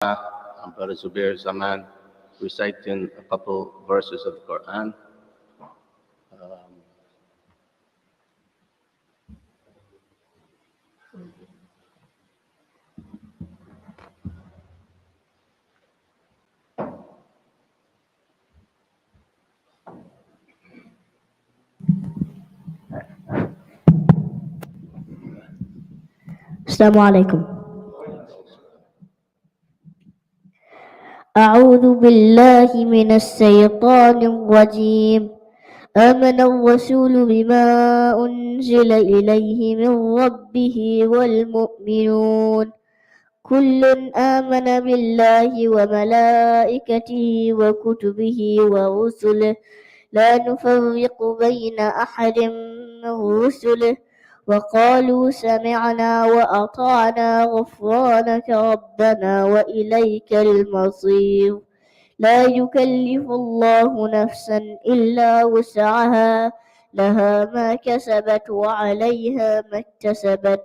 and Brother Zubair Zaman reciting a couple verses of the Quran. السلام عليكم. أعوذ بالله من الشيطان الرجيم. آمن الرسول بما أنزل إليه من ربه والمؤمنون كل آمن بالله وملائكته وكتبه ورسله لا نفرق بين أحد من رسله وقالوا سمعنا وأطعنا غفرانك ربنا وإليك المصير لا يكلف الله نفسا إلا وسعها لها ما كسبت وعليها ما اكتسبت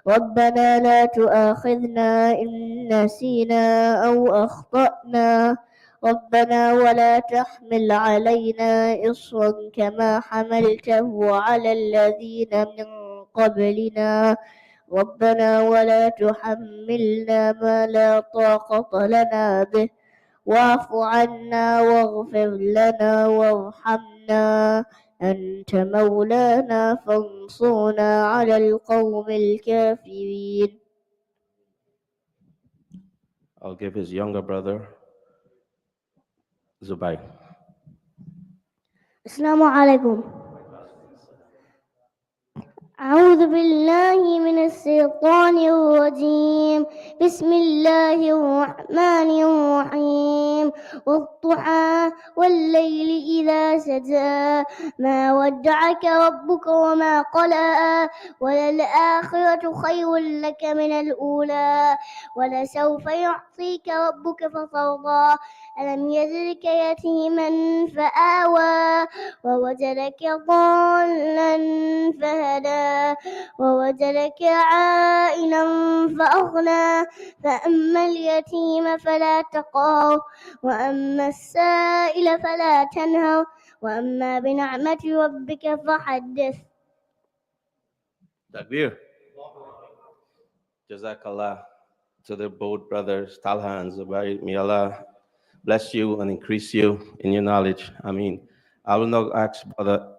ربنا لا تؤاخذنا إن نسينا أو أخطأنا ربنا ولا تحمل علينا إصرا كما حملته على الذين من قبلنا ربنا ولا تحملنا ما لا طاقة لنا به واعف عنا واغفر لنا وارحمنا أنت مولانا فانصرنا على القوم الكافرين. I'll give his younger brother, Zubair. السلام عليكم. أعوذ بالله من الشيطان الرجيم بسم الله الرحمن الرحيم والضحى والليل إذا سجى ما ودعك ربك وما قلى وللآخرة خير لك من الأولى ولسوف يعطيك ربك فترضى ألم يجدك يتيما فآوى ووجدك ضالا فهدى ووجدك عائلا فأغنى فأما اليتيم فلا تقهر وأما السائل فلا تنهر وأما بنعمة ربك فحدث. Takbir. Jazakallah to the both brothers, Talha and Zubair. May Allah bless you and increase you in your knowledge. I will now ask Brother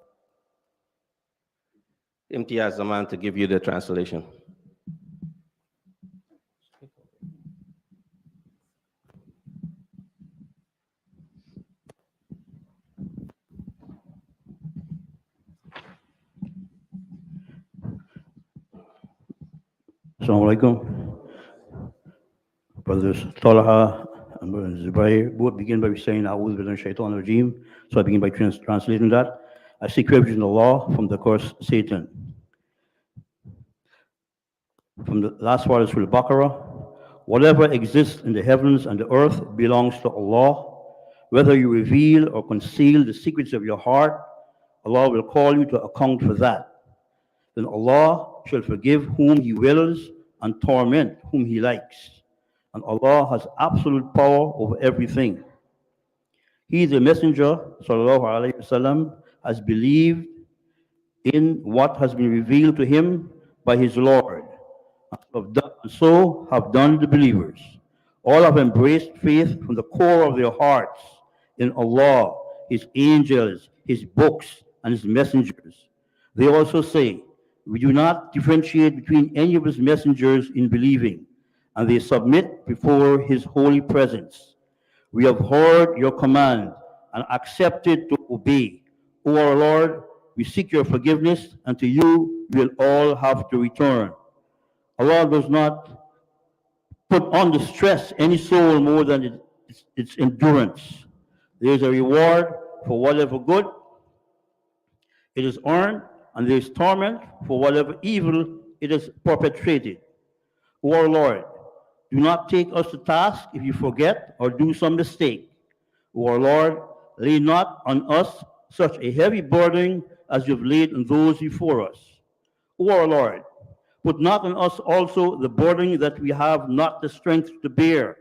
Imtiaz Zaman to give you the translation. Assalamu alaikum. Brothers Talha and Brother Zubair both begin by saying, A'udhu billahi shaitan rajim. So I begin by translating that. I seek refuge in Allah from the curse Satan. From the last part of Surah Al-Baqarah, whatever exists in the heavens and the earth belongs to Allah. Whether you reveal or conceal the secrets of your heart, Allah will call you to account for that. Then Allah shall forgive whom He wills and torment whom He likes. And Allah has absolute power over everything. He, the Messenger, sallallahu alaihi wasallam, has believed in what has been revealed to him by his Lord. And so have done the believers. All have embraced faith from the core of their hearts in Allah, His angels, His books, and His messengers. They also say, we do not differentiate between any of His messengers in believing, and they submit before His holy presence. We have heard your command and accepted to obey. O our Lord, we seek your forgiveness, and to you we will all have to return. Allah does not put on the stress any soul more than its endurance. There is a reward for whatever good it is earned, and there is torment for whatever evil it is perpetrated. O our Lord, do not take us to task if you forget or do some mistake. O our Lord, lay not on us such a heavy burden as you have laid on those before us. O our Lord, put not on us also the burden that we have not the strength to bear.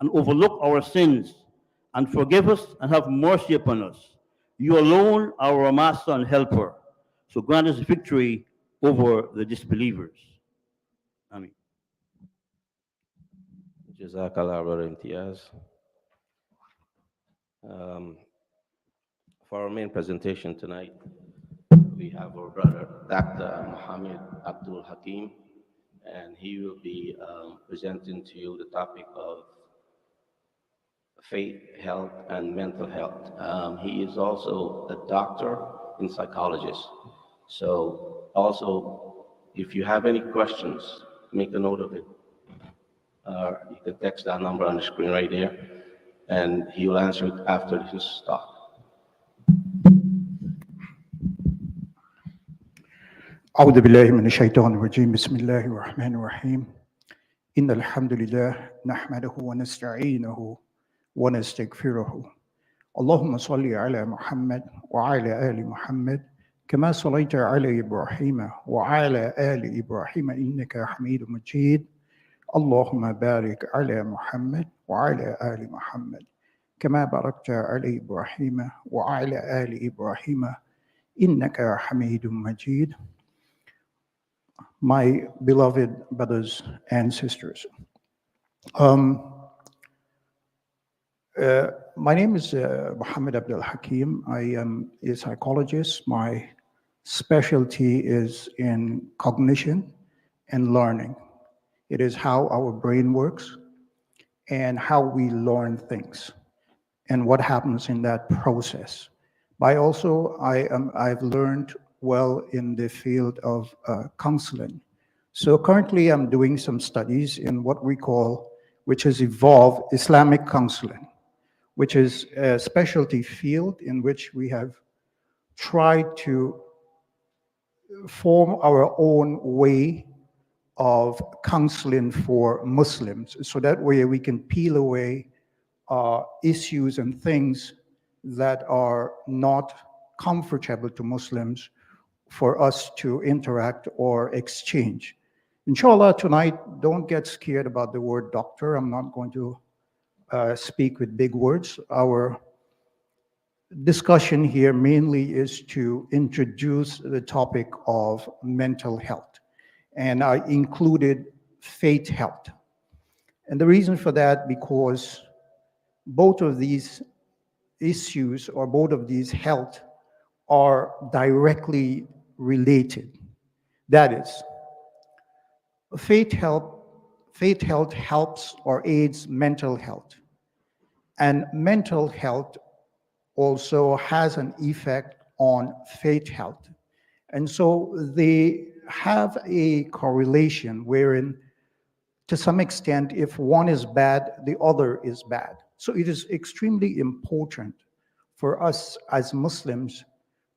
and overlook our sins, and forgive us and have mercy upon us. You alone are our master and helper. So grant us victory over the disbelievers. Amen. Jazakallah, Brother Imtiaz. Um, for our main presentation tonight, we have our brother, Dr. Mohamed Hakim, and he will be presenting to you the topic of faith, health, and mental health. He is also a doctor and psychologist. So, also, if you have any questions, make a note of it. You can text that number on the screen right there, and he will answer it after his talk. أعوذ بالله من الشيطان الرجيم بسم الله الرحمن الرحيم إن الحمد لله نحمده ونستعينه ونستغفره اللهم صل على محمد وعلى آل محمد كما صليت على إبراهيم وعلى آل إبراهيم إنك حميد مجيد اللهم بارك على محمد وعلى آل محمد كما باركت على إبراهيم وعلى آل إبراهيم إنك حميد مجيد. My beloved brothers and sisters, my name is Mohamed Hakim. I am a psychologist. My specialty is in cognition and learning. It is how our brain works and how we learn things and what happens in that process. I've learned well in the field of counseling. So currently I'm doing some studies in what we call, which has evolved, Islamic counseling, which is a specialty field in which we have tried to form our own way of counseling for Muslims. So that way we can peel away issues and things that are not comfortable to Muslims for us to interact or exchange. Inshallah, tonight, don't get scared about the word doctor. I'm not going to speak with big words. Our discussion here mainly is to introduce the topic of mental health. And I included faith health. And the reason for that, because both of these issues or both of these health are directly related. That is, faith health helps or aids mental health. And mental health also has an effect on faith health. And so they have a correlation wherein, to some extent, if one is bad, the other is bad. So it is extremely important for us as Muslims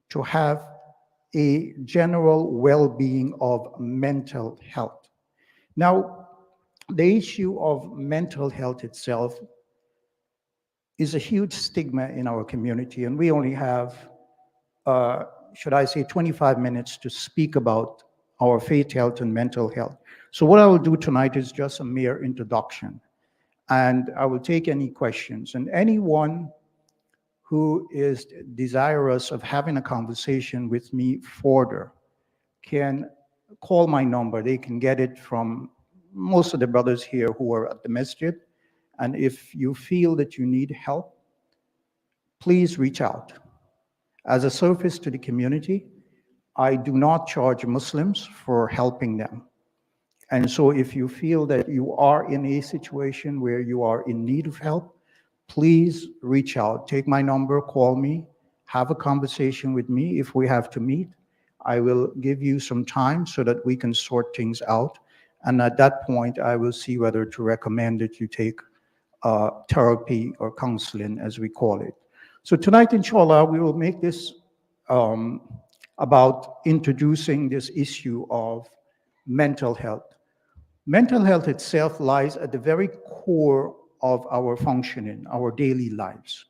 to have a general well-being of mental health. Now, the issue of mental health itself is a huge stigma in our community, and we only have, should I say, 25 minutes to speak about our faith health and mental health. So what I will do tonight is just a mere introduction, and I will take any questions. And anyone who is desirous of having a conversation with me further can call my number. They can get it from most of the brothers here who are at the masjid. And if you feel that you need help, please reach out. As a service to the community, I do not charge Muslims for helping them. And so if you feel that you are in a situation where you are in need of help, please reach out. Take my number, call me, have a conversation with me. If we have to meet, I will give you some time so that we can sort things out. And at that point, I will see whether to recommend that you take therapy or counseling, as we call it. So tonight, inshallah, we will make this about introducing this issue of mental health. Mental health itself lies at the very core of our functioning, our daily lives.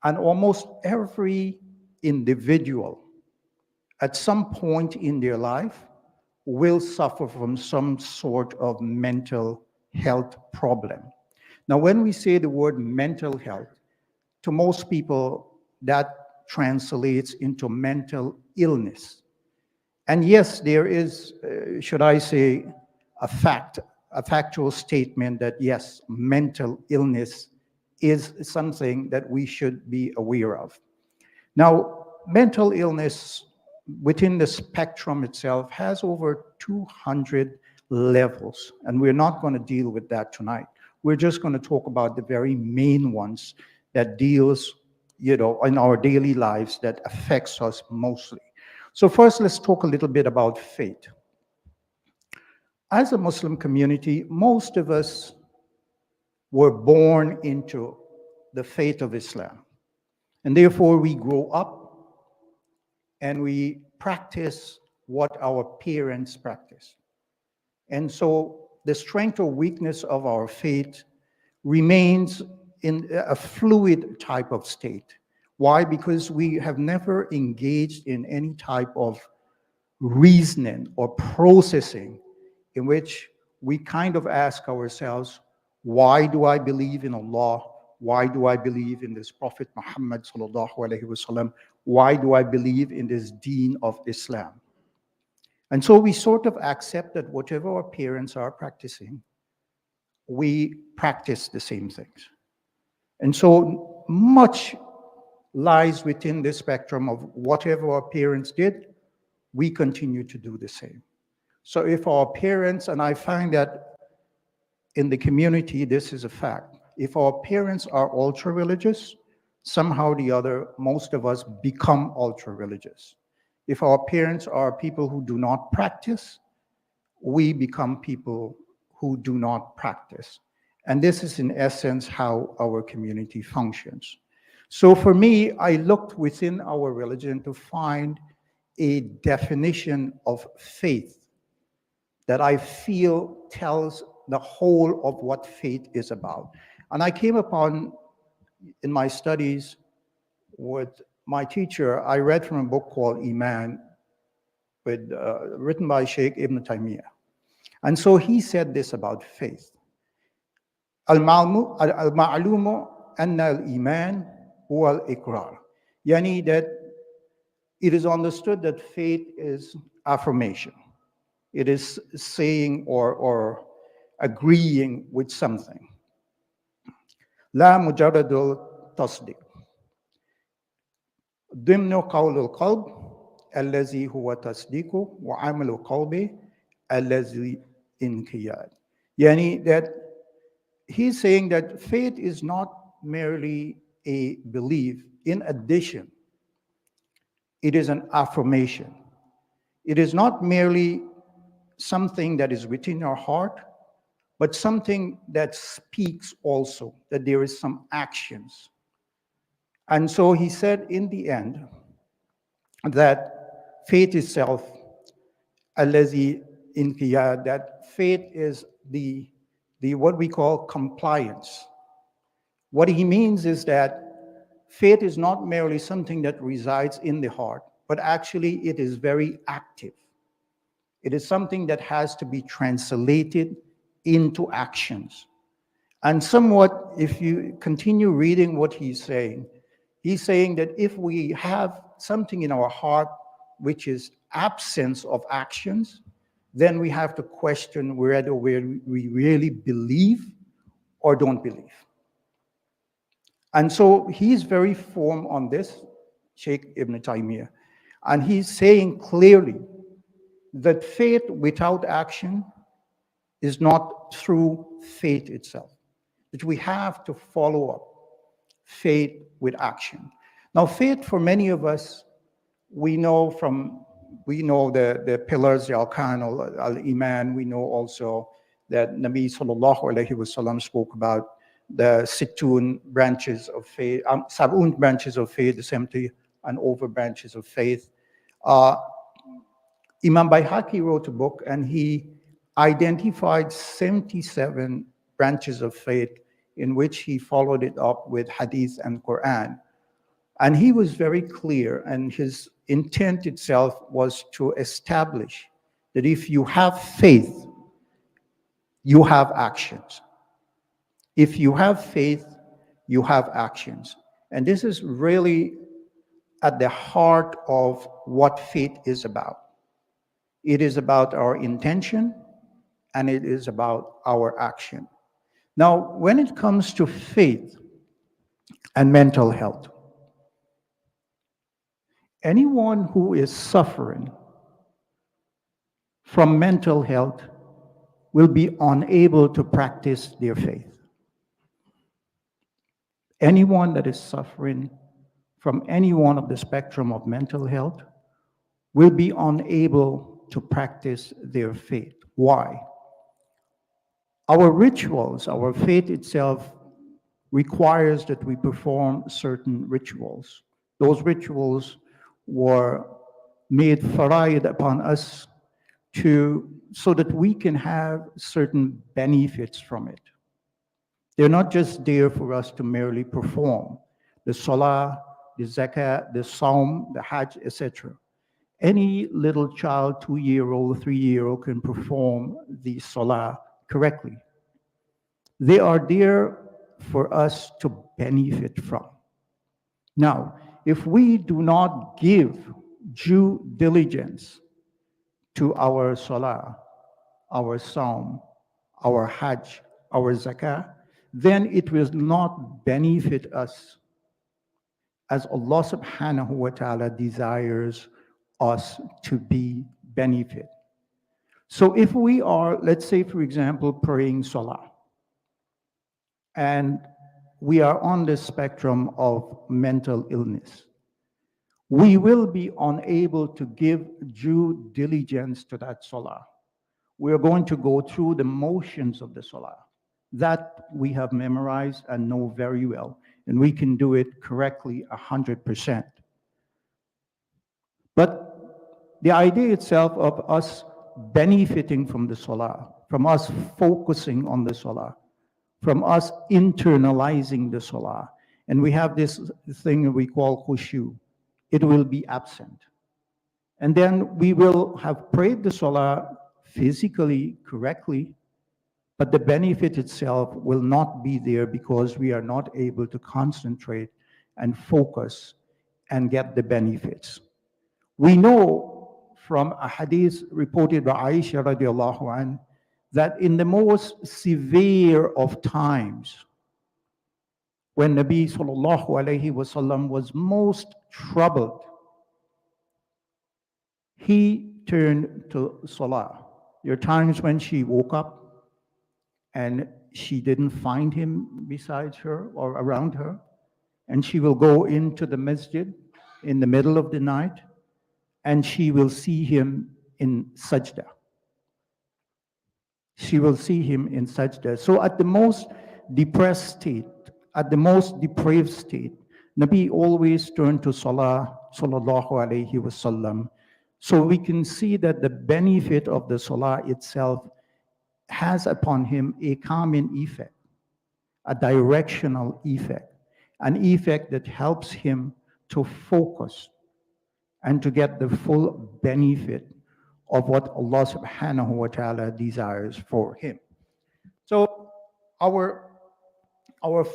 And almost every individual at some point in their life will suffer from some sort of mental health problem. Now, when we say the word mental health, to most people, that translates into mental illness. And yes, there is, should I say, a factual statement that yes, mental illness is something that we should be aware of. Now, mental illness within the spectrum itself has over 200 levels, and we're not going to deal with that tonight. We're just going to talk about the very main ones that deals, in our daily lives that affects us mostly. So first, let's talk a little bit about faith. As a Muslim community, most of us were born into the faith of Islam. And therefore, we grow up and we practice what our parents practice. And so the strength or weakness of our faith remains in a fluid type of state. Why? Because we have never engaged in any type of reasoning or processing in which we kind of ask ourselves, why do I believe in Allah? Why do I believe in this Prophet Muhammad sallallahu alaihi wasallam? Why do I believe in this deen of Islam? And so we sort of accept that whatever our parents are practicing, we practice the same things. And so much lies within the spectrum of whatever our parents did, we continue to do the same. So if our parents, and I find that in the community, this is a fact. If our parents are ultra religious, somehow or the other, most of us become ultra religious. If our parents are people who do not practice, we become people who do not practice. And this is in essence how our community functions. So for me, I looked within our religion to find a definition of faith that I feel tells the whole of what faith is about. And I came upon, in my studies with my teacher, I read from a book called Iman, written by Sheikh Ibn Taymiyyah. And so he said this about faith. Al-ma'lumu anna al-iman huwa al-iqrar. Yani that it is understood that faith is affirmation. It is saying or agreeing with something. La mujarradul tasdiq. ضمن قول القلب الذي هو تصديق وعمل القلب الذي انقياد. Yani that he's saying that faith is not merely a belief. In addition, it is an affirmation. It is not merely something that is within your heart, but something that speaks also, that there is some actions. And so he said in the end that faith itself, allazi inqiyad, that faith is the what we call compliance. What he means is that faith is not merely something that resides in the heart, but actually it is very active. It is something that has to be translated into actions. And somewhat, if you continue reading what he's saying that if we have something in our heart which is absence of actions, then we have to question whether we really believe or don't believe. And so he's very firm on this, Sheikh Ibn Taymiyyah. And he's saying clearly that faith without action is not through faith itself. That we have to follow up faith with action. Now, faith for many of us, we know the pillars, the arkan, al-iman. We know also that Nabi sallallahu alaihi wasallam spoke about the sittun branches of faith, sab'un branches of faith, the 70 and over branches of faith. Imam Bayhaqi wrote a book and he identified 77 branches of faith in which he followed it up with hadith and Quran. And he was very clear, and his intent itself was to establish that if you have faith, you have actions. If you have faith, you have actions. And this is really at the heart of what faith is about. It is about our intention and it is about our action. Now, when it comes to faith and mental health, anyone who is suffering from mental health will be unable to practice their faith. Anyone that is suffering from any one of the spectrum of mental health will be unable to practice their faith. Why? Our rituals, our faith itself requires that we perform certain rituals. Those rituals were made faraid upon us so that we can have certain benefits from it. They're not just there for us to merely perform. The salah, the zakat, the saum, the hajj, etc. Any little child, 2-year-old, 3-year-old can perform the salah correctly. They are there for us to benefit from. Now, if we do not give due diligence to our salah, our saum, our hajj, our zakah, then it will not benefit us as Allah subhanahu wa ta'ala desires us to be benefit. So if we are, let's say for example, praying salah, and we are on the spectrum of mental illness, we will be unable to give due diligence to that salah. We are going to go through the motions of the salah that we have memorized and know very well, and we can do it correctly 100%. But the idea itself of us benefiting from the salah, from us focusing on the salah, from us internalizing the salah, and we have this thing we call khushu, it will be absent. And then we will have prayed the salah physically correctly, but the benefit itself will not be there because we are not able to concentrate and focus and get the benefits. We know from a hadith reported by Aisha radiallahu anha that in the most severe of times, when Nabi sallallahu alayhi wasallam was most troubled, he turned to salah. There are times when she woke up and she didn't find him beside her or around her, and she will go into the masjid in the middle of the night and she will see him in sajda. She will see him in sajda. So at the most depressed state, at the most depraved state, Nabi always turned to salah, sallallahu alayhi wasallam. So we can see that the benefit of the salah itself has upon him a calming effect, a directional effect, an effect that helps him to focus and to get the full benefit of what Allah subhanahu wa ta'ala desires for him. So our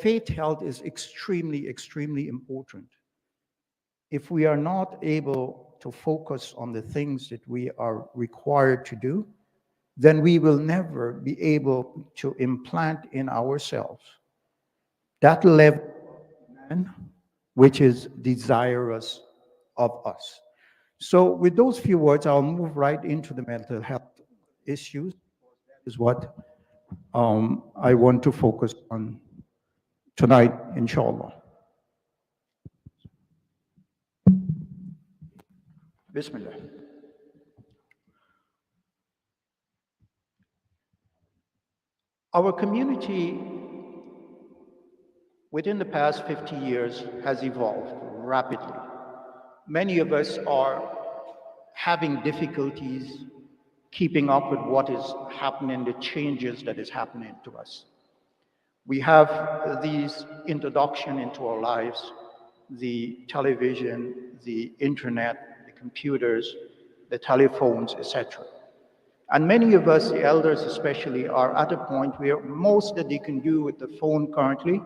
faith health is extremely, extremely important. If we are not able to focus on the things that we are required to do, then we will never be able to implant in ourselves that level of man which is desirous of us. So with those few words, I'll move right into the mental health issues. That is what I want to focus on tonight, inshallah. Bismillah. Our community within the past 50 years has evolved rapidly. Many of us are having difficulties keeping up with what is happening, the changes that is happening to us. We have these introduction into our lives, the television, the internet, the computers, the telephones, etc. And many of us, the elders especially, are at a point where most that they can do with the phone currently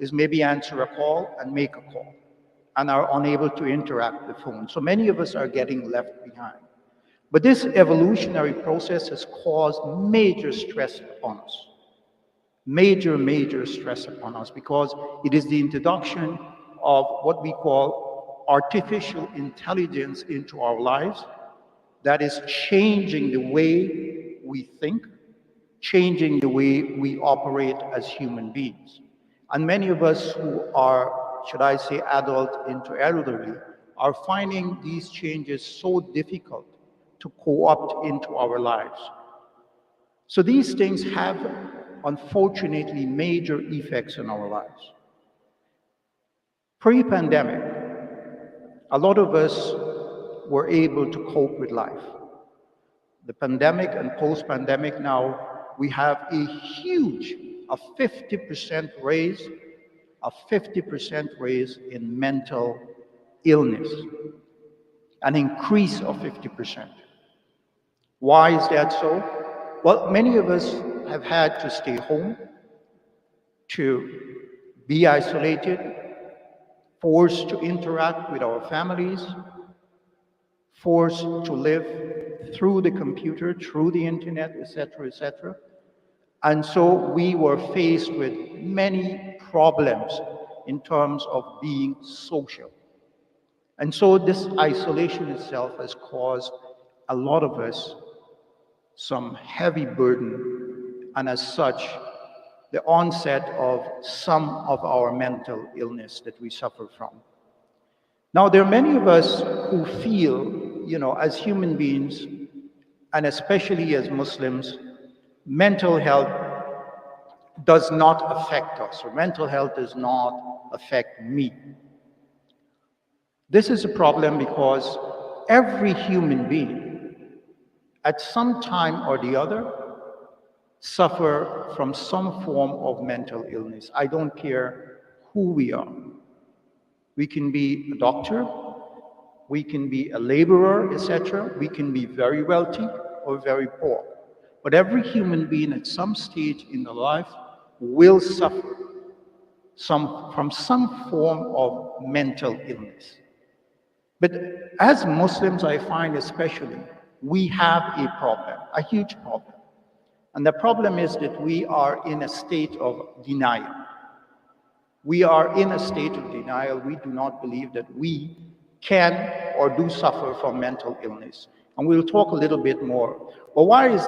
is maybe answer a call and make a call, and are unable to interact with the phone. So many of us are getting left behind. But this evolutionary process has caused major stress upon us. Major stress upon us, because it is the introduction of what we call artificial intelligence into our lives that is changing the way we think, changing the way we operate as human beings. And many of us who are, should I say, adult into elderly, are finding these changes so difficult to co-opt into our lives. So these things have, unfortunately, major effects on our lives. Pre-pandemic, a lot of us were able to cope with life. The pandemic and post-pandemic now, we have a huge, a 50% raise, in mental illness, an increase of 50%. Why is that so? Well, many of us have had to stay home, to be isolated, forced to interact with our families, forced to live through the computer, through the internet, etc., etc. And so we were faced with many problems in terms of being social. And so this isolation itself has caused a lot of us some heavy burden, and as such, the onset of some of our mental illness that we suffer from. Now, there are many of us who feel, as human beings, and especially as Muslims, mental health does not affect us, or mental health does not affect me. This is a problem because every human being, at some time or the other, suffer from some form of mental illness. I don't care who we are. We can be a doctor, we can be a laborer, etc. We can be very wealthy or very poor. But every human being at some stage in their life will suffer from some form of mental illness. But as Muslims, I find especially, we have a problem, a huge problem. And the problem is that we are in a state of denial. We are in a state of denial. We do not believe that we can or do suffer from mental illness. And we'll talk a little bit more. But why is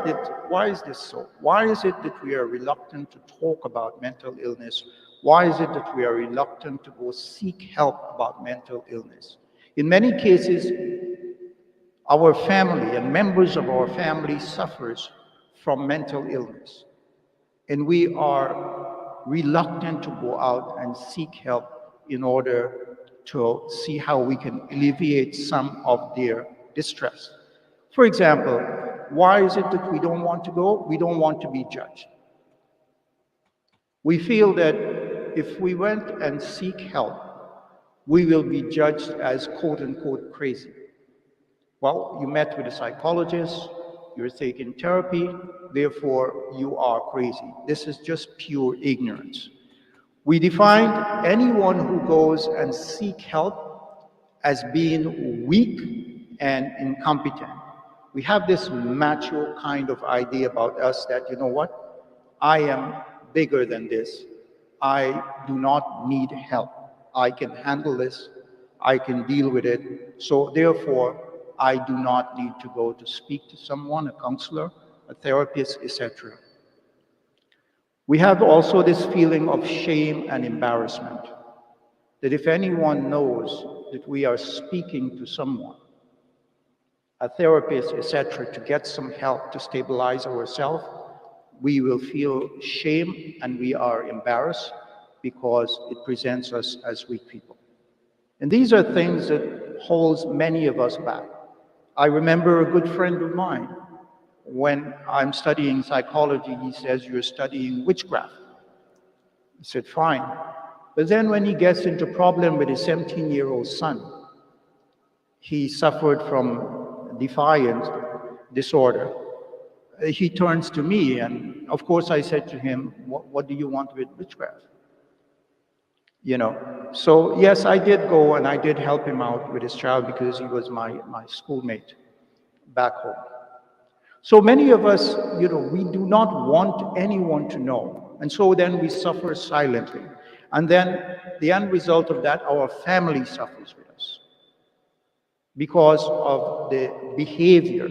this so? Why is it that we are reluctant to talk about mental illness? Why is it that we are reluctant to go seek help about mental illness? In many cases, our family and members of our family suffers from mental illness. And we are reluctant to go out and seek help in order to see how we can alleviate some of their distress. For example, why is it that we don't want to go? We don't want to be judged. We feel that if we went and seek help, we will be judged as quote-unquote crazy. Well, you met with a psychologist, you're taking therapy, therefore you are crazy. This is just pure ignorance. We define anyone who goes and seek help as being weak and incompetent. We have this macho kind of idea about us that, you know what, I am bigger than this. I do not need help. I can handle this. I can deal with it. So therefore, I do not need to go to speak to someone, a counselor, a therapist, etc. We have also this feeling of shame and embarrassment, that if anyone knows that we are speaking to someone, a therapist, etc., to get some help to stabilize ourselves, we will feel shame and we are embarrassed because it presents us as weak people. And these are things that holds many of us back. I remember a good friend of mine, when I'm studying psychology, he says, "You're studying witchcraft." I said, "Fine." But then when he gets into problem with his 17-year-old son, he suffered from defiant disorder. he turns to me, and of course I said to him, what do you want with witchcraft? You know, so yes, I did go and I did help him out with his child because he was my schoolmate back home. So many of us, you know, we do not want anyone to know. And so then we suffer silently. And then the end result of that, our family suffers with us because of the behavior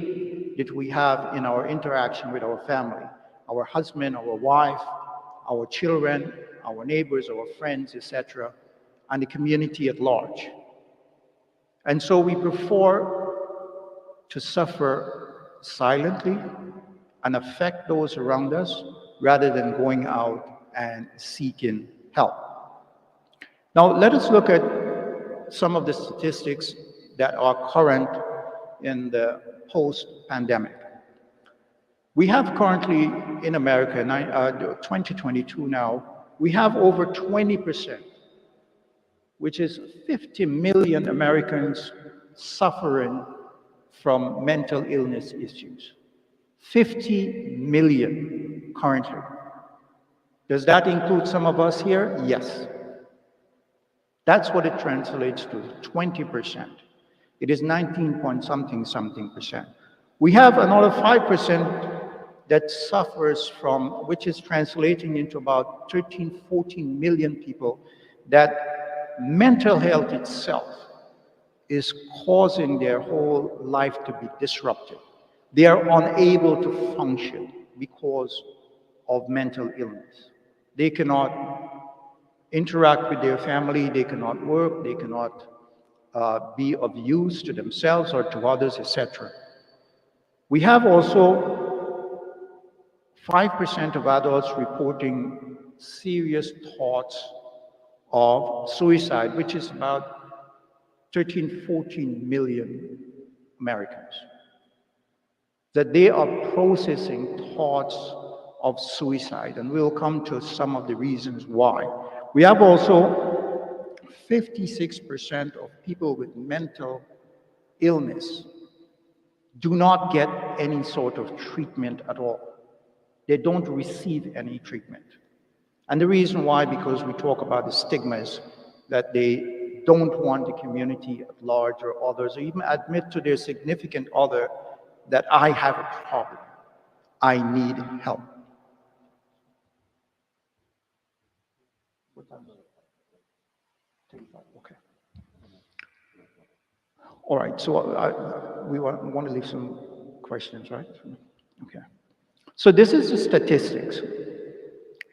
that we have in our interaction with our family, our husband, our wife, our children, our neighbors, our friends, etc., and the community at large. And so we prefer to suffer silently and affect those around us rather than going out and seeking help. Now, let us look at some of the statistics that are current in the post-pandemic. We have currently in America, 2022 now, we have over 20%, which is 50 million Americans suffering from mental illness issues. 50 million currently. Does that include some of us here? Yes. That's what it translates to, 20%. It is 19 point something percent. We have another 5% that suffers from, which is translating into about 13, 14 million people, that mental health itself is causing their whole life to be disrupted. They are unable to function because of mental illness. They cannot interact with their family, they cannot work, they cannot be of use to themselves or to others, etc. We have also 5% of adults reporting serious thoughts of suicide, which is about 13, 14 million Americans. That they are processing thoughts of suicide, and we'll come to some of the reasons why. We have also 56% of people with mental illness do not get any sort of treatment at all. They don't receive any treatment. And the reason why, because we talk about the stigmas that they don't want the community at large or others, or even admit to their significant other that I have a problem, I need help. Okay. All right, so we want to leave some questions, right? Okay. So this is the statistics.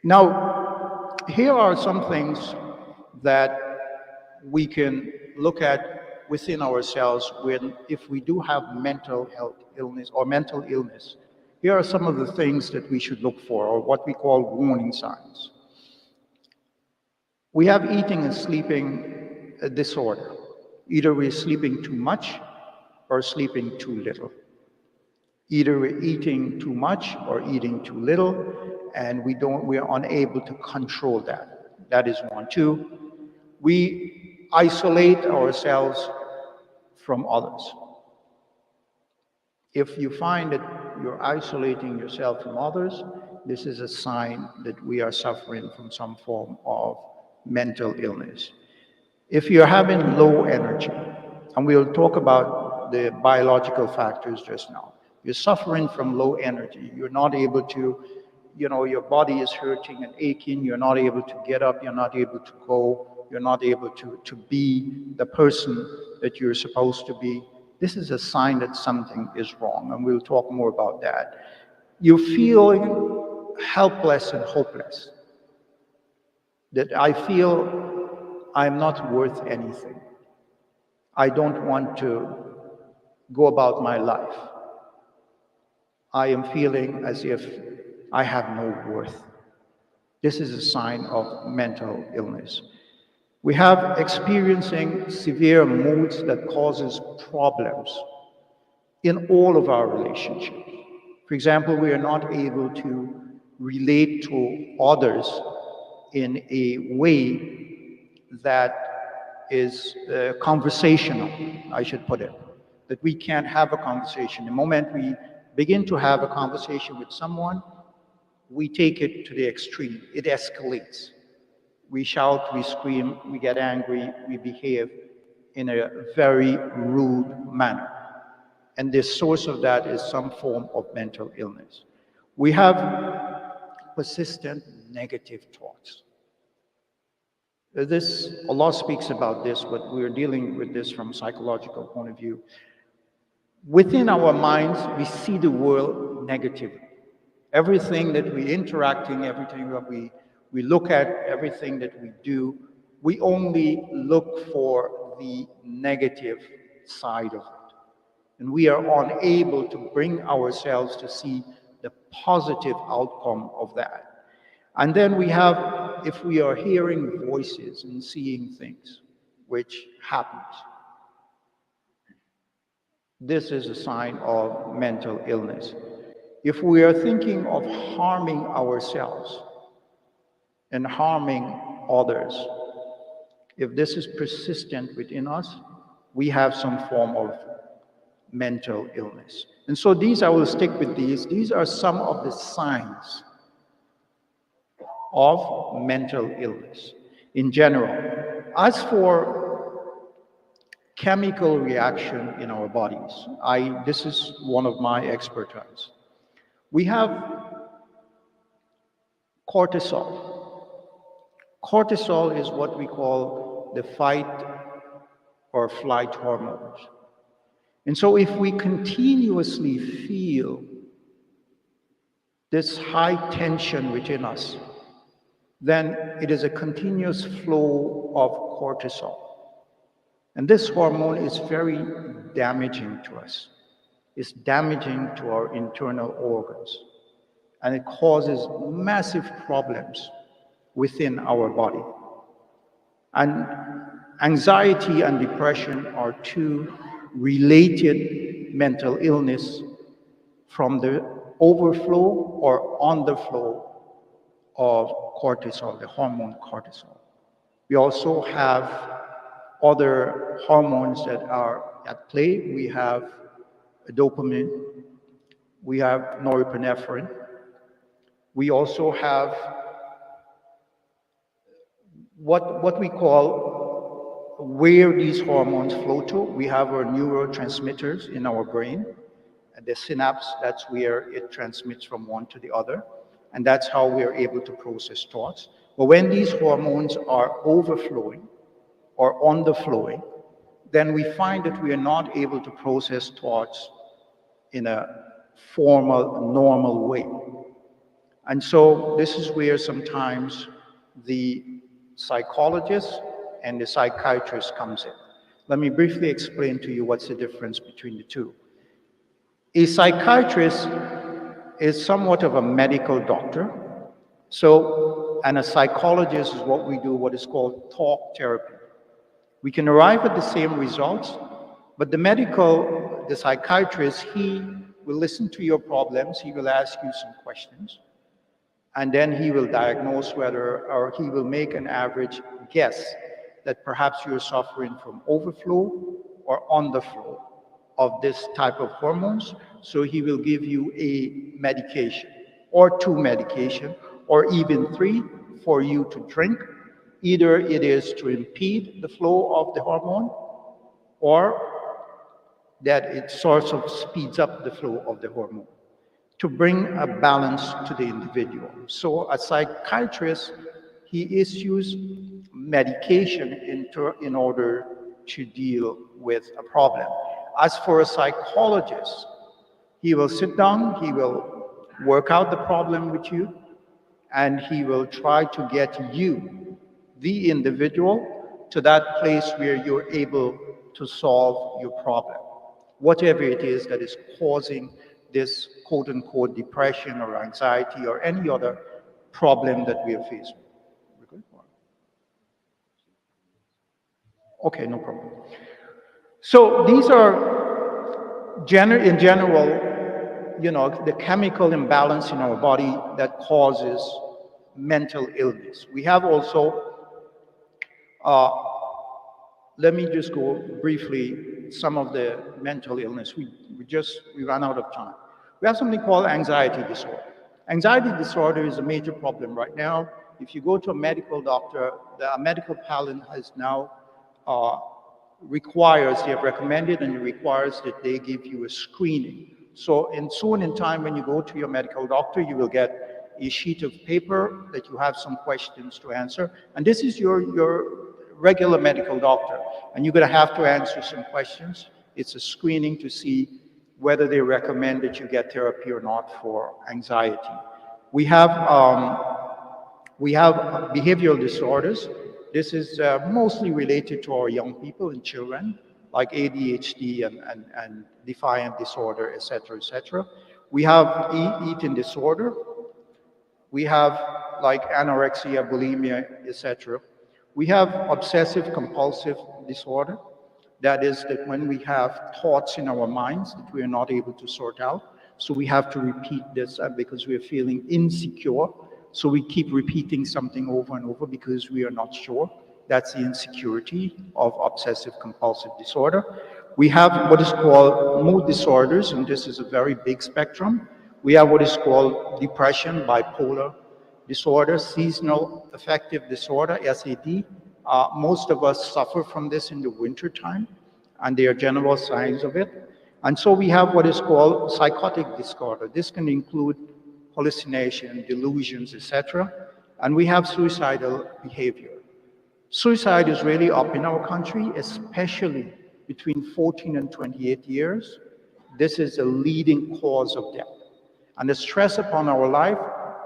Now, here are some things that we can look at within ourselves when, if we do have mental health illness or mental illness. Here are some of the things that we should look for, or what we call warning signs. We have eating and sleeping disorder. Either we're sleeping too much or sleeping too little. Either we're eating too much or eating too little, and we're unable to control that. That is one. Two, we isolate ourselves from others. If you find that you're isolating yourself from others, this is a sign that we are suffering from some form of mental illness. If you're having low energy, and we'll talk about the biological factors just now, you're suffering from low energy, you're not able to, your body is hurting and aching, you're not able to get up, you're not able to go, you're not able to be the person that you're supposed to be. This is a sign that something is wrong, and we'll talk more about that. You're feeling helpless and hopeless. That I feel I'm not worth anything. I don't want to go about my life. I am feeling as if I have no worth. This is a sign of mental illness. We have experiencing severe moods that causes problems in all of our relationships. For example, we are not able to relate to others in a way that is conversational, I should put it. That we can't have a conversation. The moment we begin to have a conversation with someone, we take it to the extreme. It escalates. We shout, we scream, we get angry, we behave in a very rude manner. And the source of that is some form of mental illness. We have persistent negative thoughts. Allah speaks about this, but we're dealing with this from a psychological point of view. Within our minds, we see the world negatively. Everything that we interacting, everything that we look at, everything that we do, we only look for the negative side of it. And we are unable to bring ourselves to see the positive outcome of that. And then we have, if we are hearing voices and seeing things, which happens, this is a sign of mental illness. If we are thinking of harming ourselves and harming others, if this is persistent within us, we have some form of mental illness. And so I will stick with these. These are some of the signs of mental illness in general. As for chemical reaction in our bodies, this is one of my expertise. We have cortisol. Cortisol is what we call the fight or flight hormones. And so if we continuously feel this high tension within us, then it is a continuous flow of cortisol. And this hormone is very damaging to us. It's damaging to our internal organs. And it causes massive problems within our body. And anxiety and depression are two related mental illness from the overflow or underflow of cortisol, the hormone cortisol. We also have other hormones that are at play. We have dopamine, we have norepinephrine. We also have what we call where these hormones flow to. We have our neurotransmitters in our brain. And the synapse, that's where it transmits from one to the other. And that's how we are able to process thoughts. But when these hormones are overflowing or underflowing, then we find that we are not able to process thoughts in a formal, normal way. And so this is where sometimes the psychologist and the psychiatrist comes in. Let me briefly explain to you what's the difference between the two. A psychiatrist is somewhat of a medical doctor. And a psychologist is what we do, what is called talk therapy. We can arrive at the same results, but the psychiatrist, he will listen to your problems, he will ask you some questions, and then he will diagnose or he will make an average guess that perhaps you're suffering from overflow or underflow of this type of hormones. So he will give you a medication or two medication or even three for you to drink. Either it is to impede the flow of the hormone or that it sort of speeds up the flow of the hormone to bring a balance to the individual. So a psychiatrist, he issues medication in order to deal with a problem. As for a psychologist, he will sit down, he will work out the problem with you, and he will try to get you, the individual, to that place where you're able to solve your problem. Whatever it is that is causing this quote-unquote depression or anxiety or any other problem that we are facing. We're good? Okay, no problem. So these are, in general, the chemical imbalance in our body that causes mental illness. We have also, let me just go briefly, some of the mental illness. We ran out of time. We have something called anxiety disorder. Anxiety disorder is a major problem right now. If you go to a medical doctor, the medical panel has now they have recommended and it requires that they give you a screening. So soon in time, when you go to your medical doctor, you will get a sheet of paper that you have some questions to answer. And this is your regular medical doctor. And you're going to have to answer some questions. It's a screening to see whether they recommend that you get therapy or not for anxiety. We have behavioral disorders. This is mostly related to our young people and children, like ADHD and defiant disorder, etc., etc. We have eating disorder. We have like anorexia, bulimia, etc. We have obsessive compulsive disorder. That is that when we have thoughts in our minds that we are not able to sort out, so we have to repeat this because we are feeling insecure. So we keep repeating something over and over because we are not sure. That's the insecurity of obsessive compulsive disorder. We have what is called mood disorders, and this is a very big spectrum. We have what is called depression, bipolar disorder, seasonal affective disorder, SAD. Most of us suffer from this in the winter time, and there are general signs of it. And so we have what is called psychotic disorder. This can include hallucination, delusions, etc. And we have suicidal behavior. Suicide is really up in our country, especially between 14 and 28 years. This is a leading cause of death. And the stress upon our life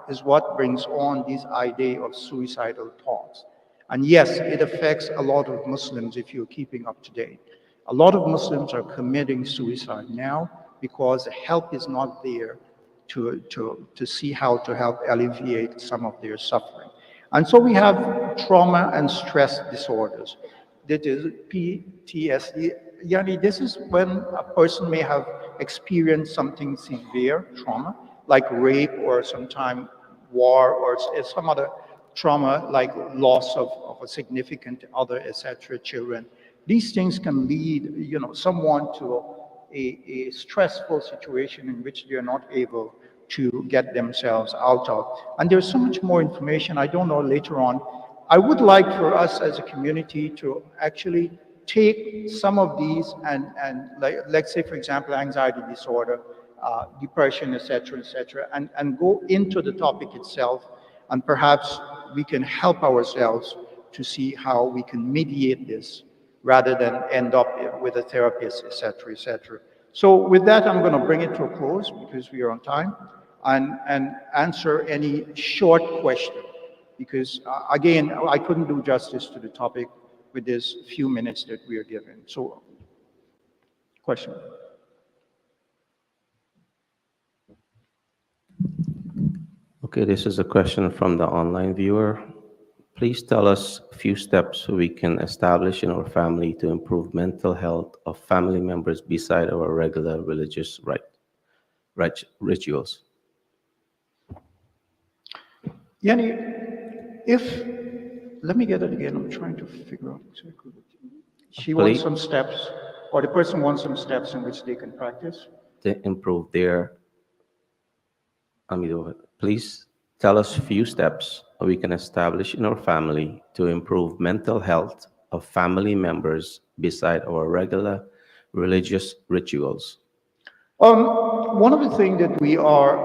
is what brings on this idea of suicidal thoughts. And yes, it affects a lot of Muslims if you're keeping up to date. A lot of Muslims are committing suicide now because help is not there to see how to help alleviate some of their suffering. And so we have trauma and stress disorders. That is PTSD. Yani this is when a person may have experienced something severe trauma, like rape or sometime war or some other trauma like loss of a significant other, etc., children. These things can lead, someone to a stressful situation in which they are not able to get themselves out of. And there's so much more information, I don't know, later on. I would like for us as a community to actually take some of these and like, let's say, for example, anxiety disorder, depression, etc., and go into the topic itself, and perhaps we can help ourselves to see how we can mediate this rather than end up with a therapist, etc., etc. So with that, I'm going to bring it to a close because we are on time, and answer any short question, because again, I couldn't do justice to the topic with this few minutes that we are given. So, question. Okay, this is a question from the online viewer. Please tell us a few steps we can establish in our family to improve mental health of family members beside our regular religious rituals. Yani, let me get it again. I'm trying to figure out exactly what she wants some steps, or the person wants some steps in which they can practice to improve their. Please tell us a few steps we can establish in our family to improve mental health of family members beside our regular religious rituals. One of the things that we are,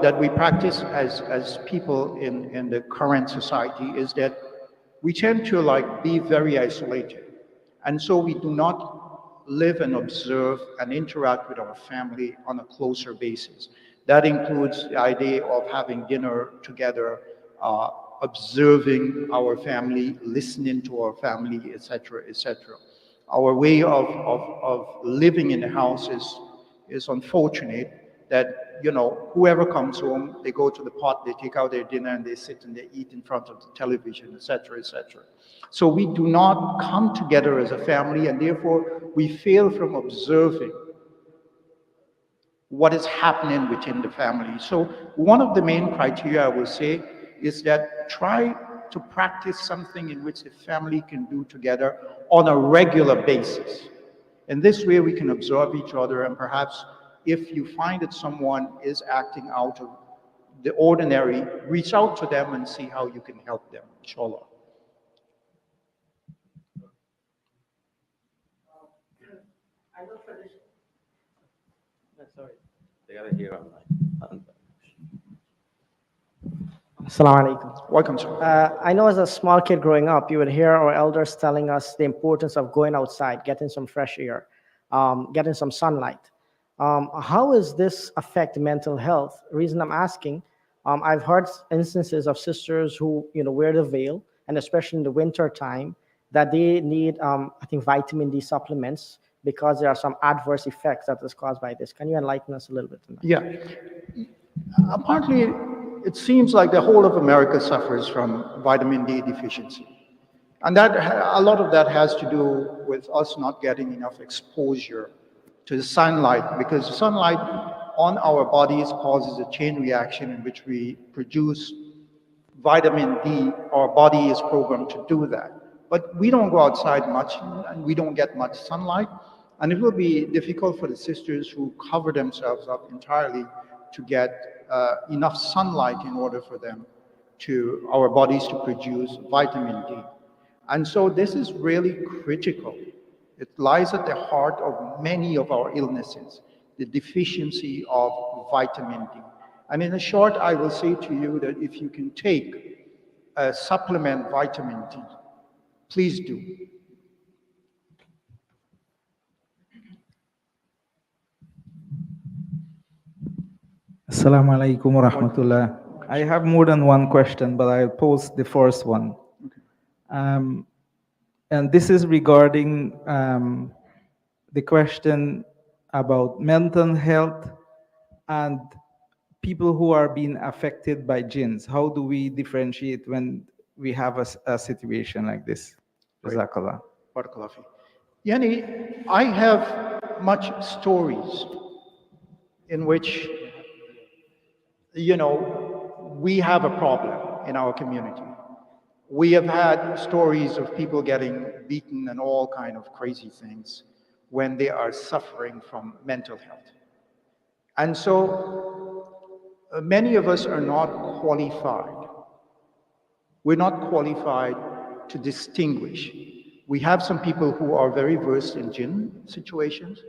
that we practice as people in the current society is that we tend to be very isolated. And so we do not live and observe and interact with our family on a closer basis. That includes the idea of having dinner together, observing our family, listening to our family, etc., etc. Our way of living in the house is unfortunate that, whoever comes home, they go to the pot, they take out their dinner, and they sit and they eat in front of the television, etc., etc. So we do not come together as a family, and therefore we fail from observing what is happening within the family. So one of the main criteria, I will say, is that try to practice something in which the family can do together on a regular basis. In this way, we can observe each other and perhaps if you find that someone is acting out of the ordinary, reach out to them and see how you can help them, inshallah. Sorry. They gotta hear online. Assalamu alaikum. Welcome, sir. I know as a small kid growing up, you would hear our elders telling us the importance of going outside, getting some fresh air, getting some sunlight. How does this affect mental health? Reason I'm asking, I've heard instances of sisters who wear the veil, and especially in the winter time, that they need I think vitamin D supplements because there are some adverse effects that is caused by this. Can you enlighten us a little bit on that? Yeah. Partly, it seems like the whole of America suffers from vitamin D deficiency. And a lot of that has to do with us not getting enough exposure to the sunlight, because sunlight on our bodies causes a chain reaction in which we produce vitamin D. Our body is programmed to do that. But we don't go outside much, and we don't get much sunlight. And it will be difficult for the sisters who cover themselves up entirely to get enough sunlight in order for them our bodies to produce vitamin D. And so this is really critical. It lies at the heart of many of our illnesses, the deficiency of vitamin D. And in short, I will say to you that if you can take a supplement vitamin D, please do. Assalamu alaikum wa rahmatullah. I have more than one question, but I'll pose the first one. And this is regarding the question about mental health and people who are being affected by jinns. How do we differentiate when we have a situation like this? Jazakallah. Barakallah fi. Yani, I have much stories in which, we have a problem in our community. We have had stories of people getting beaten and all kind of crazy things when they are suffering from mental health. And so many of us are not qualified. We're not qualified to distinguish. We have some people who are very versed in jinn situations,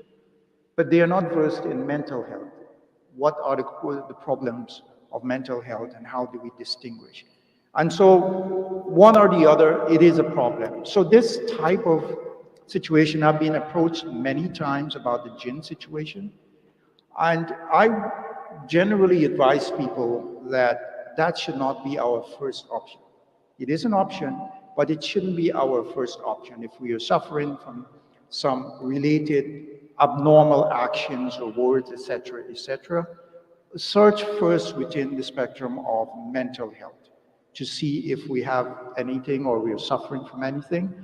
but they are not versed in mental health. What are the problems of mental health and how do we distinguish? And so one or the other, it is a problem. So this type of situation, I've been approached many times about the jinn situation. And I generally advise people that that should not be our first option. It is an option, but it shouldn't be our first option. If we are suffering from some related abnormal actions or words, etc., search first within the spectrum of mental health to see if we have anything or we are suffering from anything,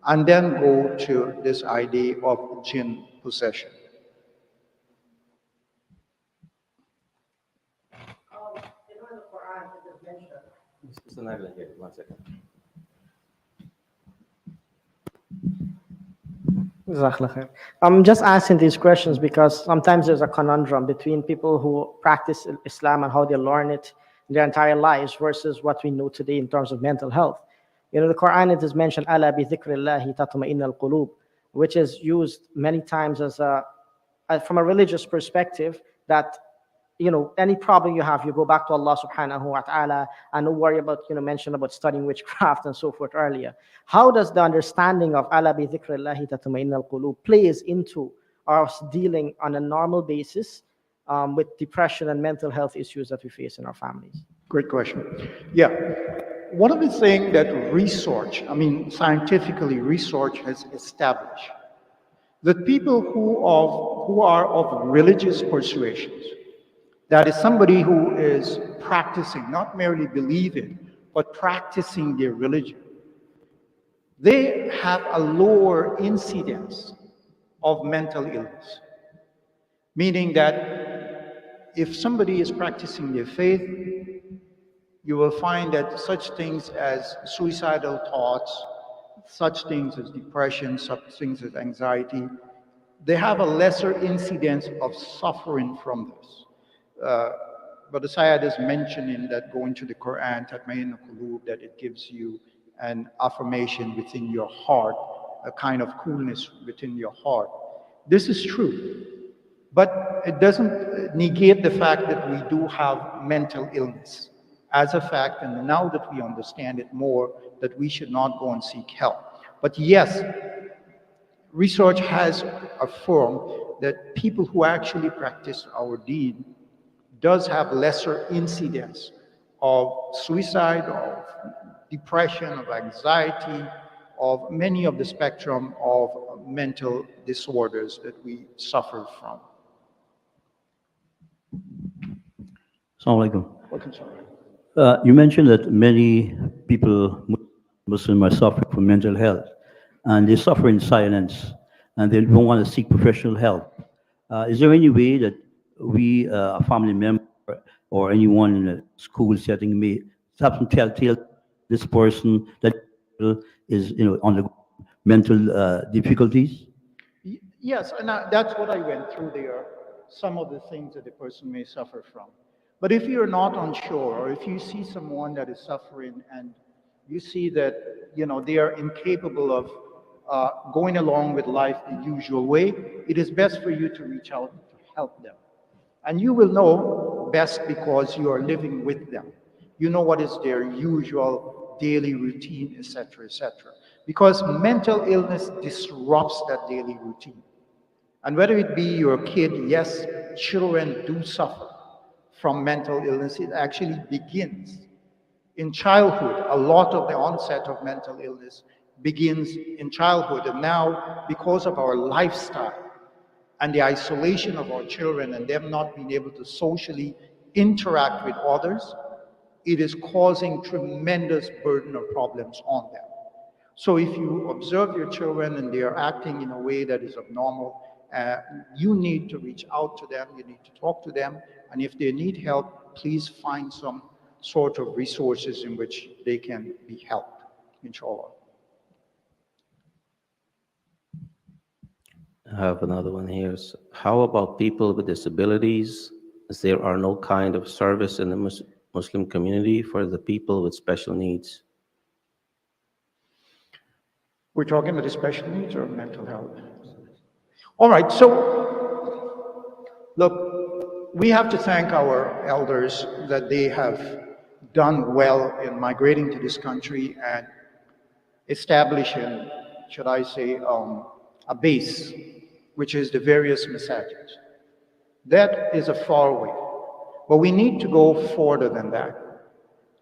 and then go to this idea of jinn possession. Mr. Nagla here, 1 second. Jazakallah khair. I'm just asking these questions because sometimes there's a conundrum between people who practice Islam and how they learn it their entire lives versus what we know today in terms of mental health. The Quran, it is mentioned, "Ala bi dhikrillahi tatma'innul qulub," which is used many times as from a religious perspective, that any problem you have, you go back to Allah subhanahu wa ta'ala and don't worry about, mention about studying witchcraft and so forth earlier. How does the understanding of ala bi dhikrillahi tatma'innul qulub plays into us dealing on a normal basis with depression and mental health issues that we face in our families? Great question. Yeah. One of the things that scientifically research has established, that people who are of religious persuasions, that is somebody who is practicing, not merely believing, but practicing their religion, they have a lower incidence of mental illness. Meaning that if somebody is practicing their faith, you will find that such things as suicidal thoughts, such things as depression, such things as anxiety, they have a lesser incidence of suffering from this. But the Sayyid is mentioning that going to the Quran, Tatmain al-Qulub, that it gives you an affirmation within your heart, a kind of coolness within your heart. This is true, but it doesn't negate the fact that we do have mental illness as a fact, and now that we understand it more, that we should not go and seek help. But yes, research has affirmed that people who actually practice our deed does have lesser incidence of suicide, of depression, of anxiety, of many of the spectrum of mental disorders that we suffer from. Assalamu alaikum. You mentioned that many people, Muslim, are suffering from mental health, and they suffer in silence, and they don't want to seek professional help. Is there any way that we, a family member or anyone in a school setting, may have some telltale this person that is, on the mental difficulties? Yes, and that's what I went through there, some of the things that the person may suffer from. But if you're not unsure, or if you see someone that is suffering and you see that, they are incapable of going along with life the usual way, it is best for you to reach out to help them. And you will know best because you are living with them. You know what is their usual daily routine, etc., etc. Because mental illness disrupts that daily routine. And whether it be your kid, yes, children do suffer from mental illness. It actually begins in childhood. A lot of the onset of mental illness begins in childhood. And now, because of our lifestyle and the isolation of our children and them not being able to socially interact with others, it is causing tremendous burden of problems on them. So if you observe your children and they are acting in a way that is abnormal, you need to reach out to them, you need to talk to them, and if they need help, please find some sort of resources in which they can be helped, inshallah. I have another one here. So how about people with disabilities? As there are no kind of service in the Muslim community for the people with special needs. We're talking about the special needs or mental health? All right, so look, we have to thank our elders that they have done well in migrating to this country and establishing, should I say, a base, which is the various masajid. That is a far way, but we need to go further than that.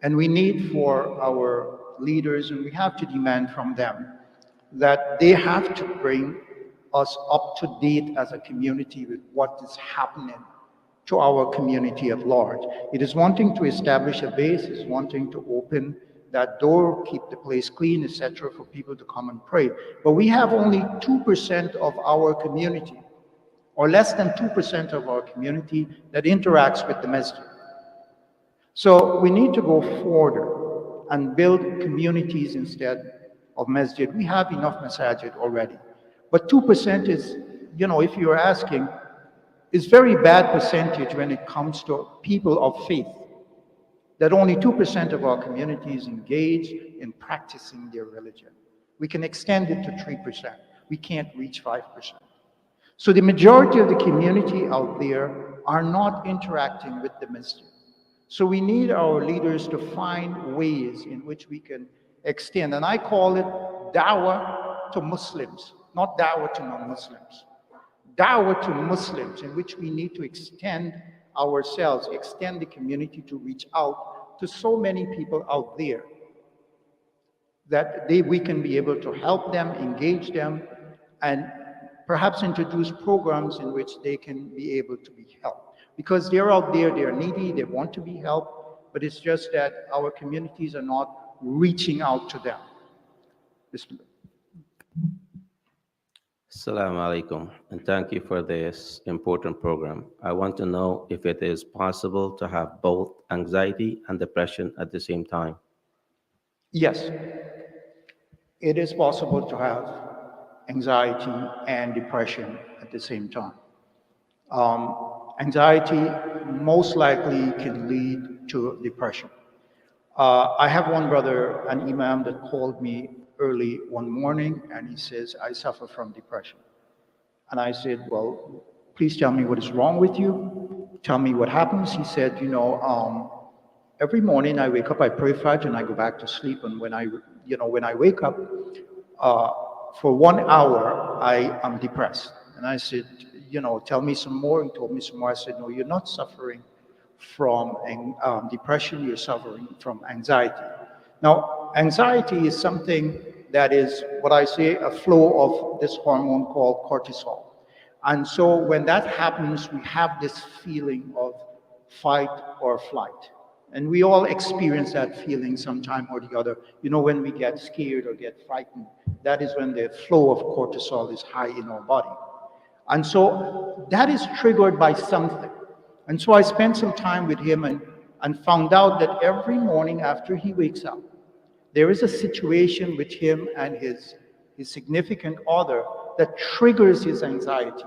And we need for our leaders, and we have to demand from them that they have to bring us up to date as a community with what is happening to our community at large. It is wanting to establish a base, is wanting to open that door, keep the place clean, etc., for people to come and pray. But we have only 2% of our community, or less than 2% of our community that interacts with the masjid. So we need to go further and build communities instead of masjid. We have enough masajid already. But 2% is, if you're asking, is very bad percentage when it comes to people of faith. That only 2% of our community is engaged in practicing their religion. We can extend it to 3%. We can't reach 5%. So the majority of the community out there are not interacting with the masjid. So we need our leaders to find ways in which we can extend, and I call it da'wah to Muslims, not da'wah to non-Muslims. Da'wah to Muslims, in which we need to extend ourselves, extend the community to reach out to so many people out there that we can be able to help them, engage them, and perhaps introduce programs in which they can be able to be helped. Because they're out there, they're needy, they want to be helped, but it's just that our communities are not reaching out to them. Bismillah. Assalamu alaikum, and thank you for this important program. I want to know if it is possible to have both anxiety and depression at the same time. Yes, it is possible to have anxiety and depression at the same time. Anxiety most likely can lead to depression. I have one brother, an imam, that called me early one morning and he says, I suffer from depression. And I said, well, please tell me what is wrong with you. Tell me what happens. He said, every morning I wake up, I pray Fajr and I go back to sleep. And when I wake up, for 1 hour, I am depressed. And I said, tell me some more. He told me some more. I said, no, you're not suffering from depression, you're suffering from anxiety. Now, anxiety is something that is what I say a flow of this hormone called cortisol. And so when that happens, we have this feeling of fight or flight. And we all experience that feeling sometime or the other. When we get scared or get frightened, that is when the flow of cortisol is high in our body. And so that is triggered by something. And so I spent some time with him and found out that every morning after he wakes up, there is a situation with him and his significant other that triggers his anxiety.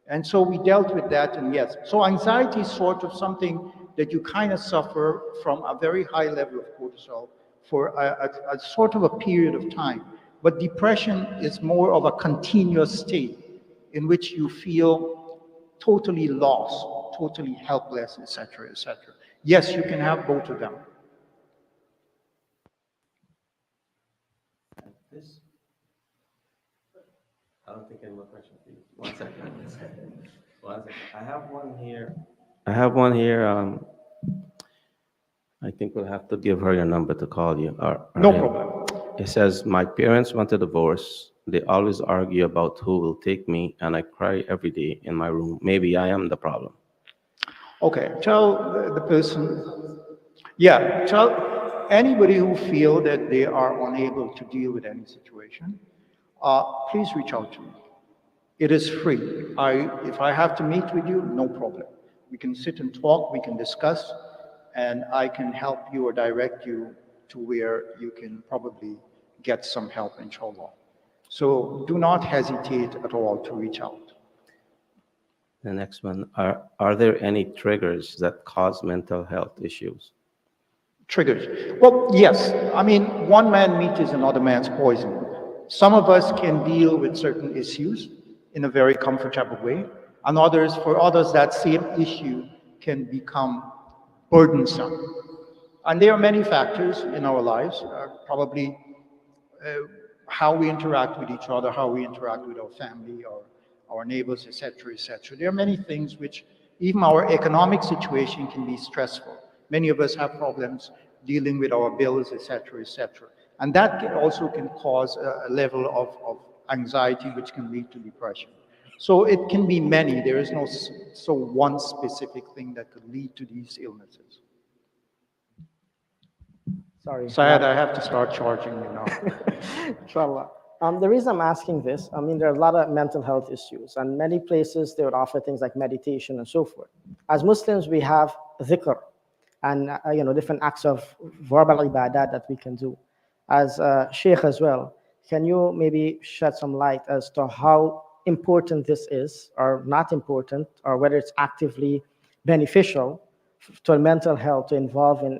And so we dealt with that, and yes. So anxiety is sort of something that you kind of suffer from a very high level of cortisol for a sort of a period of time. But depression is more of a continuous state in which you feel totally lost, totally helpless, etc., etc. Yes, you can have both of them. This? I don't think any more questions, please. 1 second. 1 second. I have one here. I think we'll have to give her your number to call you. No problem. It says, my parents want a divorce. They always argue about who will take me, and I cry every day in my room. Maybe I am the problem. Okay, tell the person, tell anybody who feel that they are unable to deal with any situation, please reach out to me. It is free. If I have to meet with you, no problem. We can sit and talk, we can discuss, and I can help you or direct you to where you can probably get some help, inshallah. So do not hesitate at all to reach out. The next one, are there any triggers that cause mental health issues? Triggers. Well, yes. I mean, one man's meat is another man's poison. Some of us can deal with certain issues in a very comfortable way, and for others, that same issue can become burdensome. And there are many factors in our lives, probably how we interact with each other, how we interact with our family or our neighbors, etc., etc. There are many things which, even our economic situation can be stressful. Many of us have problems dealing with our bills, etc., etc. And that also can cause a level of anxiety, which can lead to depression. So it can be many. There is no one specific thing that could lead to these illnesses. Sorry. Syed, I have to start charging you now. Inshallah. The reason I'm asking this, I mean, there are a lot of mental health issues, and many places they would offer things like meditation and so forth. As Muslims, we have dhikr and different acts of verbal ibadah that we can do. As Sheikh as well, can you maybe shed some light as to how important this is, or not important, or whether it's actively beneficial to mental health to involve in,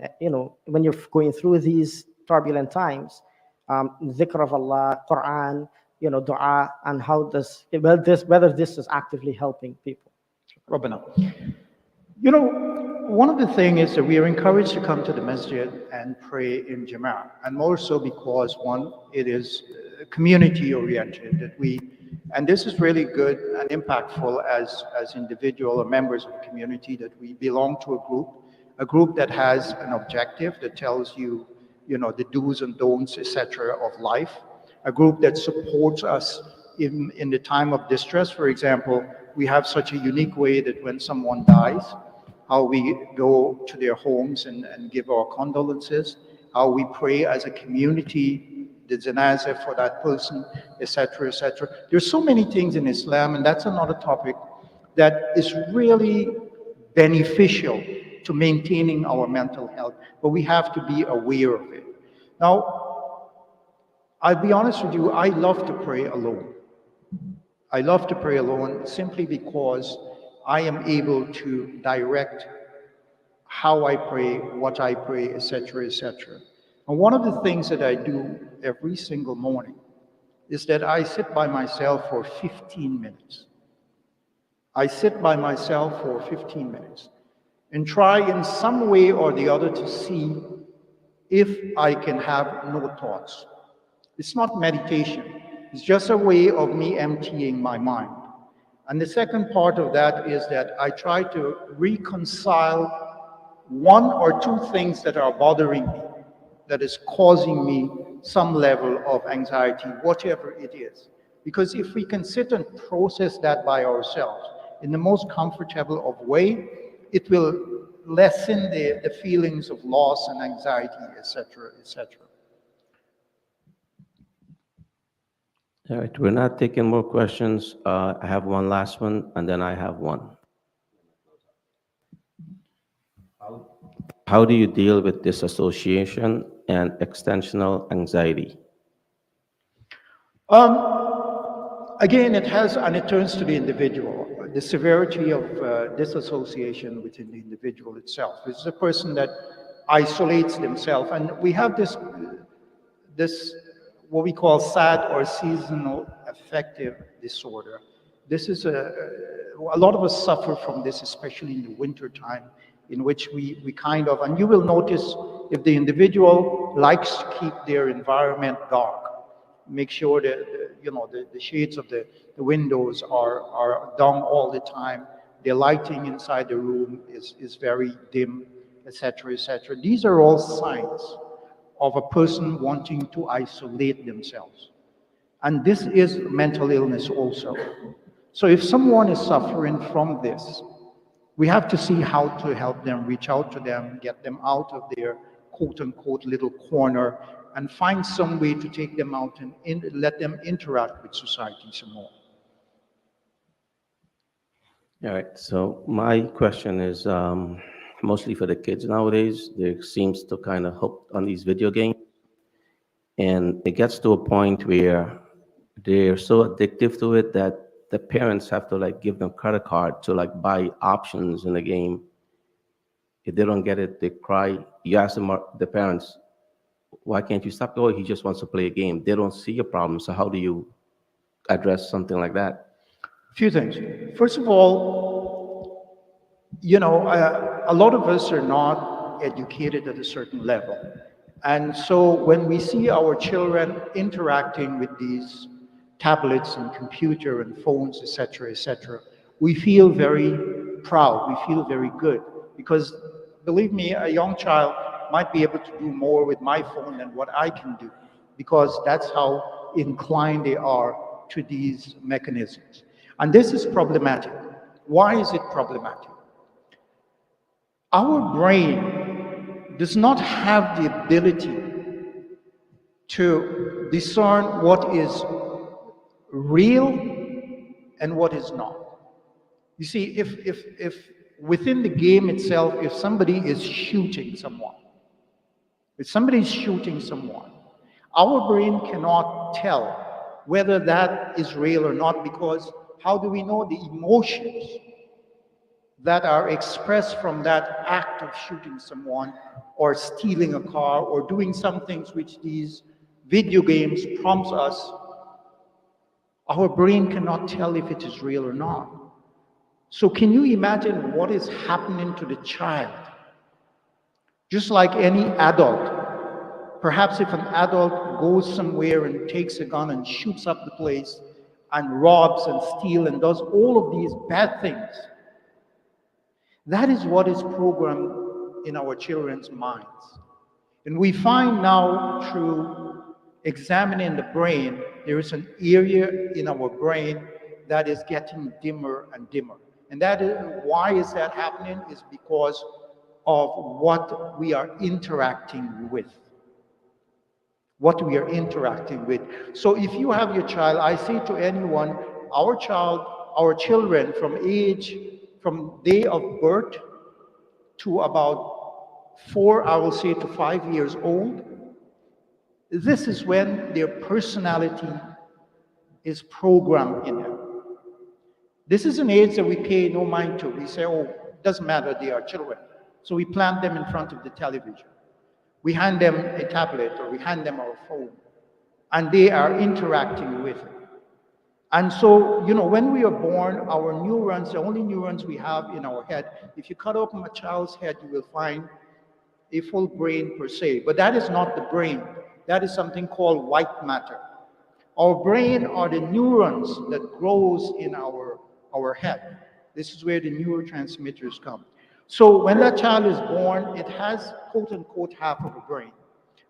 when you're going through these turbulent times, dhikr of Allah, Quran, dua, and whether this is actively helping people. Rabbana. One of the things is that we are encouraged to come to the masjid and pray in Jama'ah, and more so because, one, it is community oriented, and this is really good and impactful as individual or members of the community, that we belong to a group that has an objective that tells you, the do's and don'ts, etc., of life, a group that supports us in the time of distress. For example, we have such a unique way that when someone dies, how we go to their homes and give our condolences, how we pray as a community, the janazah for that person, etc., etc. There's so many things in Islam, and that's another topic that is really beneficial to maintaining our mental health, but we have to be aware of it. Now, I'll be honest with you, I love to pray alone. I love to pray alone simply because I am able to direct how I pray, what I pray, etc., etc. And one of the things that I do every single morning is that I sit by myself for 15 minutes. I sit by myself for 15 minutes and try in some way or the other to see if I can have no thoughts. It's not meditation. It's just a way of me emptying my mind. And the second part of that is that I try to reconcile one or two things that are bothering me, that is causing me some level of anxiety, whatever it is. Because if we can sit and process that by ourselves in the most comfortable of way, it will lessen the feelings of loss and anxiety, etc., etc. All right, we're not taking more questions. I have one last one, and then I have one. How do you deal with disassociation and extensional anxiety? Again, it turns to the individual. The severity of disassociation within the individual itself. It's a person that isolates themselves, and we have this what we call SAD or seasonal affective disorder. This is a lot of us suffer from this, especially in the winter time, in which we kind of, and you will notice if the individual likes to keep their environment dark, make sure that the shades of the windows are down all the time, the lighting inside the room is very dim, etc., etc. These are all signs of a person wanting to isolate themselves. And this is mental illness also. So if someone is suffering from this, we have to see how to help them, reach out to them, get them out of their quote-unquote little corner, and find some way to take them out and let them interact with society some more. All right, so my question is mostly for the kids nowadays. They seems to kind of hooked on these video games, and it gets to a point where they're so addictive to it that the parents have to like give them credit card to like buy options in the game. If they don't get it, they cry. You ask them, the parents, why can't you stop? Oh, he just wants to play a game. They don't see a problem. So how do you address something like that? A few things. First of all, a lot of us are not educated at a certain level. And so when we see our children interacting with these tablets and computer and phones, etc., we feel very proud, we feel very good. Because believe me, a young child might be able to do more with my phone than what I can do, because that's how inclined they are to these mechanisms. And this is problematic. Why is it problematic? Our brain does not have the ability to discern what is real and what is not. You see, if within the game itself, if somebody is shooting someone, our brain cannot tell whether that is real or not, because how do we know the emotions that are expressed from that act of shooting someone or stealing a car or doing some things which these video games prompts us? Our brain cannot tell if it is real or not. So can you imagine what is happening to the child? Just like any adult, perhaps if an adult goes somewhere and takes a gun and shoots up the place and robs and steals and does all of these bad things, that is what is programmed in our children's minds. And we find now through examining the brain, there is an area in our brain that is getting dimmer and dimmer. And that is, why is that happening? Is because of what we are interacting with. What we are interacting with. So if you have your child, I say to anyone, our children from day of birth to about 4, I will say to 5 years old, This is when their personality is programmed in them. This is an age that we pay no mind to. We say, oh, it doesn't matter, they are children. So we plant them in front of the television. We hand them a tablet or we hand them our phone, and they are interacting with it. And so, when we are born, our neurons, the only neurons we have in our head, if you cut open a child's head, you will find a full brain per se. But that is not the brain. That is something called white matter. Our brain are the neurons that grows in our head. This is where the neurotransmitters come. So when that child is born, it has, quote unquote, half of a brain.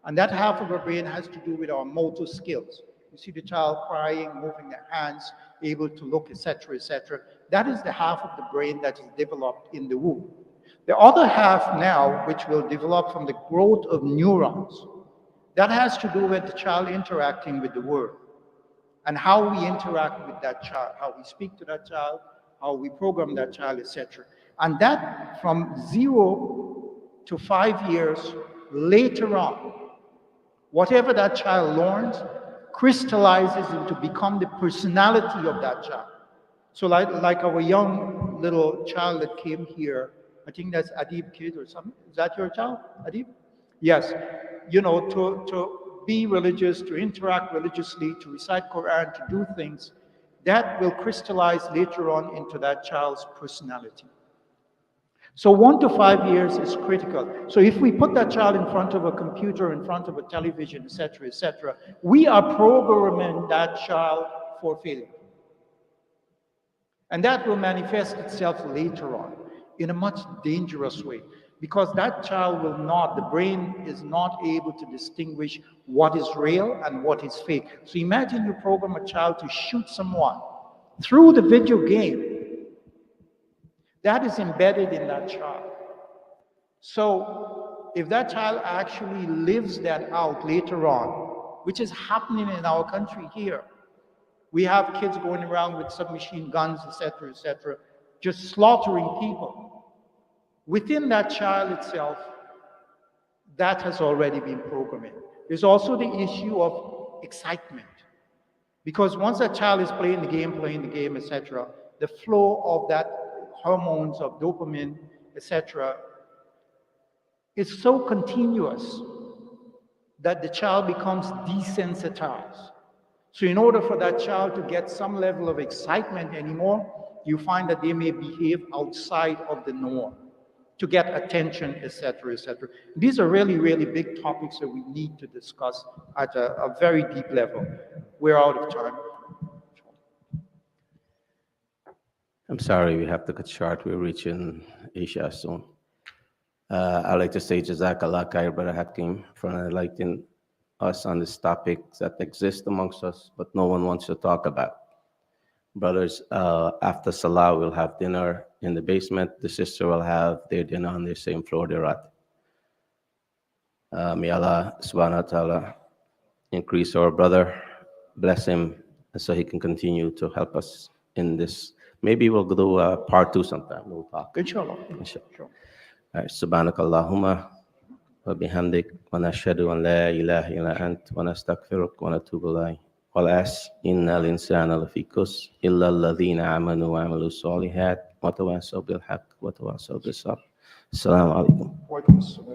And that half of a brain has to do with our motor skills. You see the child crying, moving their hands, able to look, etc., etc. That is the half of the brain that is developed in the womb. The other half now, which will develop from the growth of neurons, that has to do with the child interacting with the world and how we interact with that child, how we speak to that child, how we program that child, etc. And that from 0 to 5 years later on, whatever that child learns crystallizes into become the personality of that child. So like our young little child that came here, I think that's Adib kid or something. Is that your child, Adib? Yes. To be religious, to interact religiously, to recite Quran, to do things, that will crystallize later on into that child's personality. So 1 to 5 years is critical. So if we put that child in front of a computer, in front of a television, etc., we are programming that child for failure. And that will manifest itself later on in a much dangerous way, because that child the brain is not able to distinguish what is real and what is fake. So imagine you program a child to shoot someone through the video game. That is embedded in that child. So if that child actually lives that out later on, which is happening in our country here, we have kids going around with submachine guns, etc., just slaughtering people. Within that child itself, that has already been programmed. There's also the issue of excitement. Because once that child is playing the game, etc., the flow of that hormones of dopamine, etc., is so continuous that the child becomes desensitized. So in order for that child to get some level of excitement anymore, you find that they may behave outside of the norm to get attention, etc., etc. These are really, really big topics that we need to discuss at a very deep level. We're out of time. I'm sorry, we have to cut short. We're reaching Asia soon. I'd like to say Jazakallah khair, Brother Hakim, for enlightening us on this topic that exists amongst us, but no one wants to talk about. Brothers, after Salah, we'll have dinner in the basement. The sister will have their dinner on the same floor they're at. May Allah subhanahu wa ta'ala increase our brother, bless him, so he can continue to help us in this. Maybe we'll do part 2 sometime. We'll talk. Inshallah. Inshallah. Subhanakallahumma wa bihamdik wa nashhadu an la ilaha illa ant wa nastaghfiruka wa natubu ilayk. Walas innal insana lafi khusr illa alladhina amanu wa amilus solihat wa tawassaw bil haqq wa tawassaw bis sabr. Assalamu alaikum.